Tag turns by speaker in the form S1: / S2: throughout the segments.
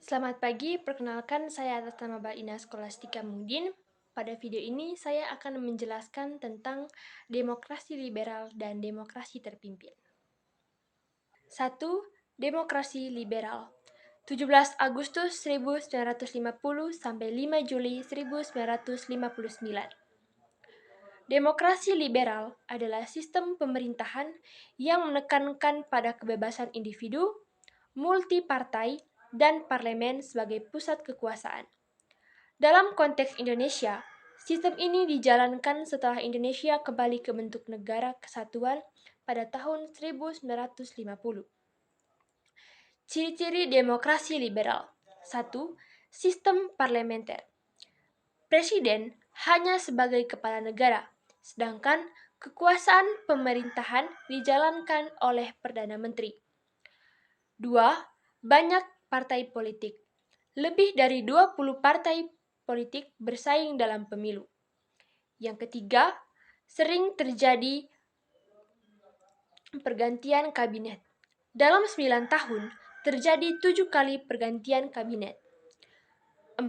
S1: Selamat pagi, perkenalkan saya atas nama Mbak Ina Skolastika Mudin. Pada video ini saya akan menjelaskan tentang demokrasi liberal dan demokrasi terpimpin. 1. Demokrasi liberal 17 Agustus 1950 sampai 5 Juli 1959. Demokrasi liberal adalah sistem pemerintahan yang menekankan pada kebebasan individu, multipartai, dan parlemen sebagai pusat kekuasaan. Dalam konteks Indonesia, sistem ini dijalankan setelah Indonesia kembali ke bentuk negara kesatuan pada tahun 1950. Ciri-ciri demokrasi liberal. 1. Sistem parlementer. Presiden hanya sebagai kepala negara, sedangkan kekuasaan pemerintahan dijalankan oleh Perdana Menteri. 2. Banyak partai politik. Lebih dari 20 partai politik bersaing dalam pemilu. Yang ketiga, sering terjadi pergantian kabinet. Dalam 9 tahun, terjadi 7 kali pergantian kabinet. 4.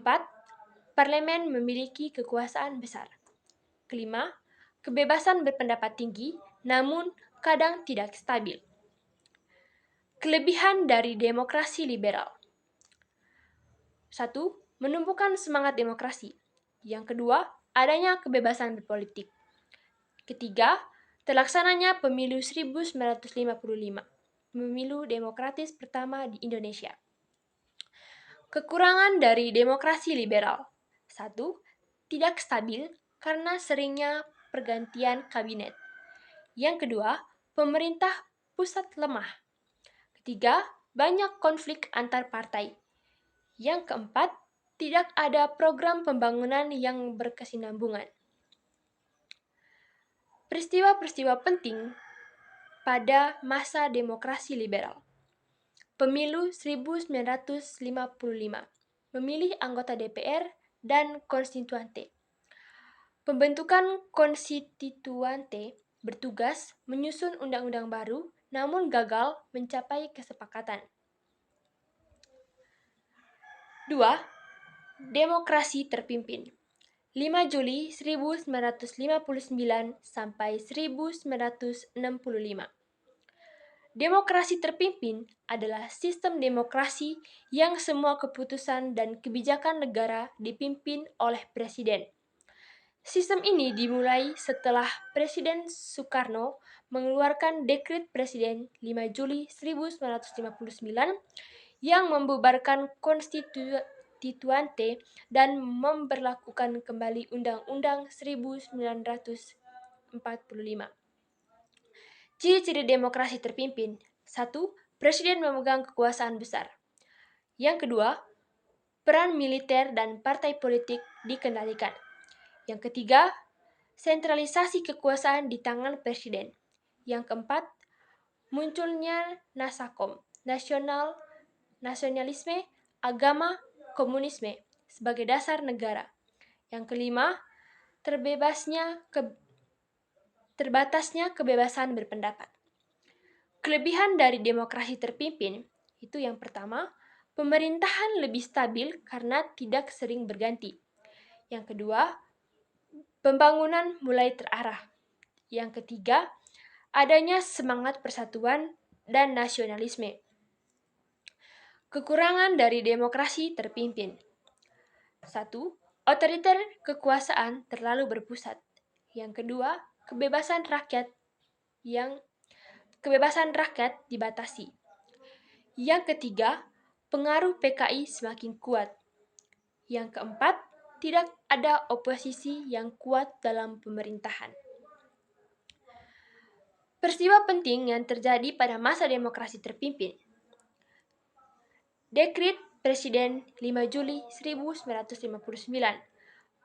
S1: Parlemen memiliki kekuasaan besar. Kelima, kebebasan berpendapat tinggi, namun kadang tidak stabil. Kelebihan dari demokrasi liberal. 1. Menumbuhkan semangat demokrasi. Yang kedua, adanya kebebasan berpolitik. Ketiga, terlaksananya pemilu 1955, pemilu demokratis pertama di Indonesia. Kekurangan dari demokrasi liberal. 1. Tidak stabil karena seringnya pergantian kabinet. Yang kedua, pemerintah pusat lemah. Ketiga, banyak konflik antar partai. Yang keempat, tidak ada program pembangunan yang berkesinambungan. Peristiwa-peristiwa penting pada masa demokrasi liberal. Pemilu 1955, memilih anggota DPR dan konstituante. Pembentukan konstituante bertugas menyusun undang-undang baru, namun gagal mencapai kesepakatan. 2. Demokrasi terpimpin. 5 Juli 1959 sampai 1965. Demokrasi terpimpin adalah sistem demokrasi yang semua keputusan dan kebijakan negara dipimpin oleh presiden. Sistem ini dimulai setelah Presiden Soekarno mengeluarkan Dekret Presiden 5 Juli 1959 yang membubarkan konstituante dan memberlakukan kembali Undang-Undang 1945. Ciri-ciri demokrasi terpimpin. 1. Presiden memegang kekuasaan besar. Yang kedua, peran militer dan partai politik dikendalikan. Yang ketiga, sentralisasi kekuasaan di tangan presiden. Yang keempat, munculnya nasakom, nasionalisme, agama, komunisme sebagai dasar negara. Yang kelima, terbatasnya kebebasan berpendapat. Kelebihan dari demokrasi terpimpin itu yang pertama, pemerintahan lebih stabil karena tidak sering berganti. Yang kedua, pembangunan mulai terarah. Yang ketiga, adanya semangat persatuan dan nasionalisme. Kekurangan dari demokrasi terpimpin. 1. Otoriter kekuasaan terlalu berpusat. Yang kedua, kebebasan rakyat dibatasi. Yang ketiga, pengaruh PKI semakin kuat. Yang keempat, tidak ada oposisi yang kuat dalam pemerintahan. Peristiwa penting yang terjadi pada masa demokrasi terpimpin. Dekret Presiden 5 Juli 1959,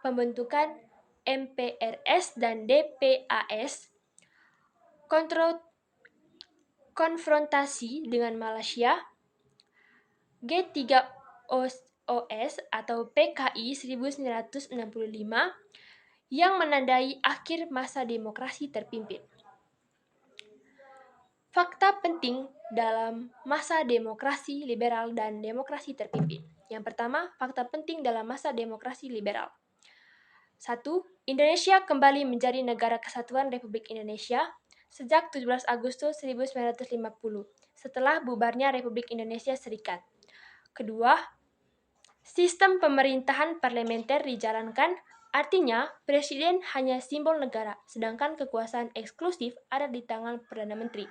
S1: pembentukan MPRS dan DPAS, konfrontasi dengan Malaysia, G3OS atau PKI 1965 yang menandai akhir masa demokrasi terpimpin. Fakta penting dalam masa demokrasi liberal dan demokrasi terpimpin. Yang pertama, fakta penting dalam masa demokrasi liberal. 1. Indonesia kembali menjadi negara kesatuan Republik Indonesia sejak 17 Agustus 1950, setelah bubarnya Republik Indonesia Serikat. Kedua, sistem pemerintahan parlementer dijalankan, artinya presiden hanya simbol negara, sedangkan kekuasaan eksklusif ada di tangan Perdana Menteri.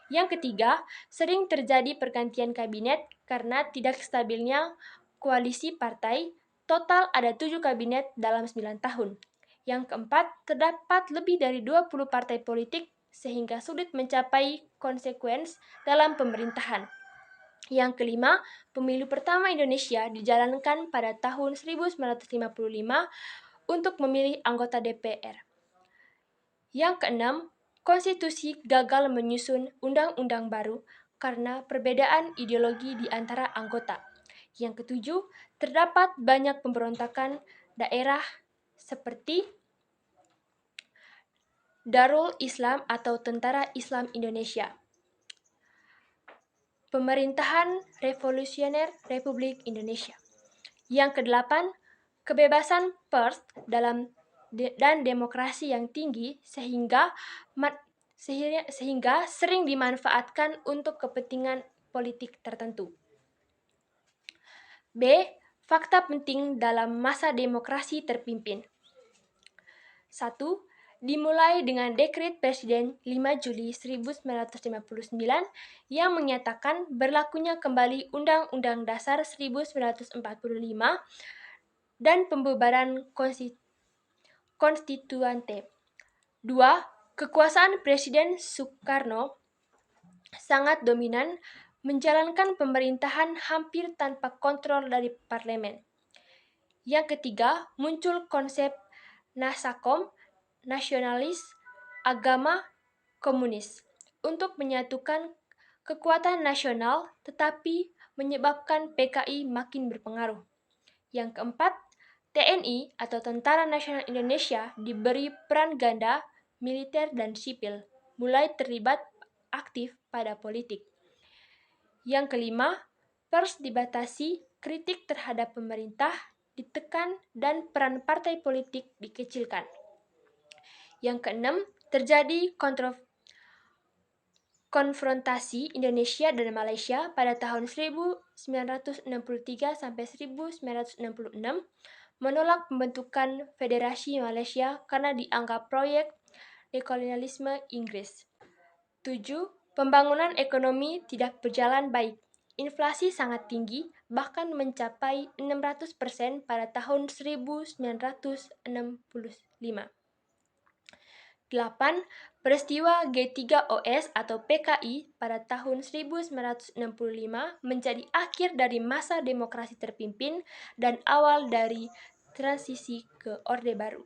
S1: Yang ketiga, sering terjadi pergantian kabinet karena tidak stabilnya koalisi partai. Total ada 7 kabinet dalam 9 tahun. Yang keempat, terdapat lebih dari 20 partai politik sehingga sulit mencapai konsekuens dalam pemerintahan. Yang kelima, pemilu pertama Indonesia dijalankan pada tahun 1955 untuk memilih anggota DPR. Yang keenam, konstitusi gagal menyusun undang-undang baru karena perbedaan ideologi di antara anggota. Yang ketujuh, terdapat banyak pemberontakan daerah seperti Darul Islam atau Tentara Islam Indonesia. Pemerintahan Revolusioner Republik Indonesia. Yang kedelapan, kebebasan pers dan demokrasi yang tinggi sehingga sering dimanfaatkan untuk kepentingan politik tertentu. B. Fakta penting dalam masa demokrasi terpimpin. 1. Dimulai dengan Dekret Presiden 5 Juli 1959 yang menyatakan berlakunya kembali Undang-Undang Dasar 1945 dan pembubaran konstituante. 2. Kekuasaan Presiden Soekarno sangat dominan, menjalankan pemerintahan hampir tanpa kontrol dari parlemen. Yang ketiga, muncul konsep Nasakom, nasionalis, agama, komunis, untuk menyatukan kekuatan nasional tetapi menyebabkan PKI makin berpengaruh. Yang keempat, TNI atau Tentara Nasional Indonesia diberi peran ganda, militer dan sipil, mulai terlibat aktif pada politik. Yang kelima, pers dibatasi, kritik terhadap pemerintah ditekan dan peran partai politik dikecilkan. Yang keenam, terjadi konfrontasi Indonesia dan Malaysia pada tahun 1963 sampai 1966, menolak pembentukan Federasi Malaysia karena dianggap proyek dekolonialisme Inggris. 7. Pembangunan ekonomi tidak berjalan baik. Inflasi sangat tinggi, bahkan mencapai 600% pada tahun 1965. 8. Peristiwa G3OS atau PKI pada tahun 1965 menjadi akhir dari masa demokrasi terpimpin dan awal dari transisi ke Orde Baru.